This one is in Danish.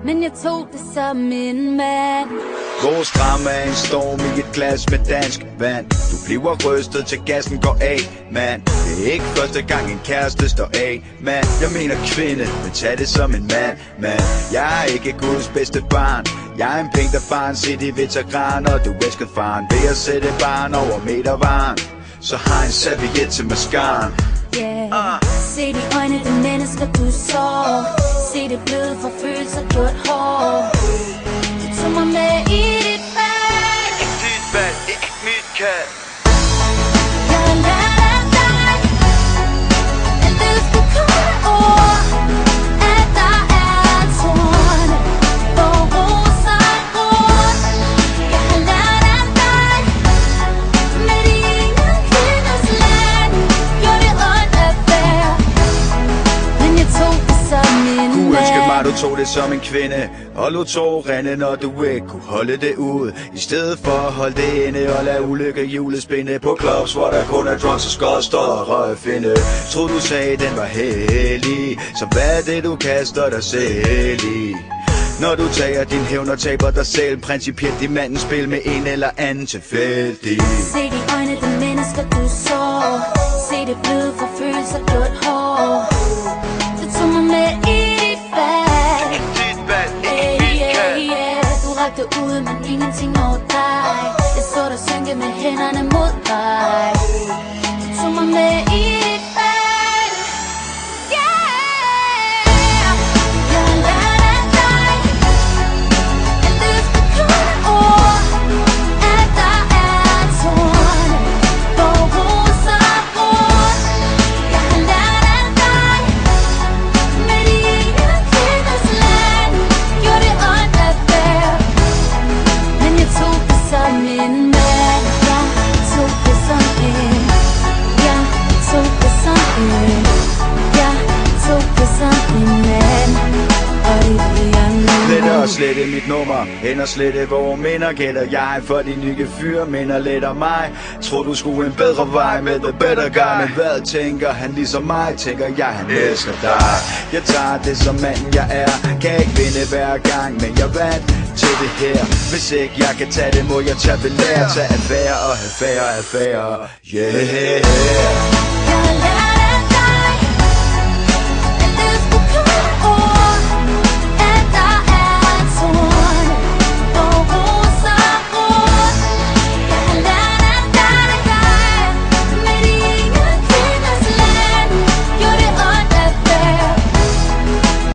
men jeg tog det som en mand. Vores drama er en storm i et glas med dansk vand. Du bliver rystet til gassen går af, mand. Det er ikke første gang en kæreste står af, mand. Jeg mener kvinde, men tag det som en mand. Jeg er ikke Guds bedste barn. Jeg er en pængterbarn, City-veteran. Og du elsker faren ved at sætte barn over metervaren. Så har en serviet til maskaren. Se de øjne, de mennesker du så. Se det bløde for følelser gjort hård. Du tog mig med i dit valg. Ikke dit valg, ikke mit kald. Jeg har lært af dig, at det skulle komme ord. At der er torne, hvor roser gror. Jeg har lært af dig, med de ene kvinders land. Gjorde det ondt at være, men jeg tog det som en mand. Kunne ønske mig, du tog det som en kvinde. Og lod tårerne, når du ikke kunne holde det ud. I stedet for at holde det inde og lade ulykke julespinde på clubs, hvor der kun er drums og skod, stod og røgfinde. Troede du sagde, den var hellig. Så hvad er det, du kaster dig selv i? Når du tager din hævn og taber dig selv, principielt i mandens spil med en eller anden tilfældig. Se de øjne, de mennesker du så. Se det bløde for følelser gjort hård. Du tog mig med i dit valg. Ikke dit valg, ikke mit kald. Du rakte ud, men ingenting over dig. Jeg så dig synke med hænderne mod dig. Du tog mig med i dit valg. Jeg har lært af dig, at det skulle komme ord. At der er torne, hvor roser gror. Jeg har lært af dig, med de ene kvinders land. Gjorde det ondt at være, men jeg tog det som en mand. Jeg tog det som en. Jeg tog det som en. Jeg tog det som en mand. Og det bliver nu. Letter og slette mit nummer, hen og slette hvor minder gælder jeg. For de nye fyre minder letter mig. Tror du skulle en bedre vej med the better guy. Men hvad tænker han ligesom mig? Tænker jeg han elsker dig. Jeg tager det som manden jeg er. Kan ikke vinde hver gang, men jeg vandt til det her. Hvis ikke jeg kan tage det, må jeg tage belære. Tage affære og have færre affære. Yeah. Jeg har lært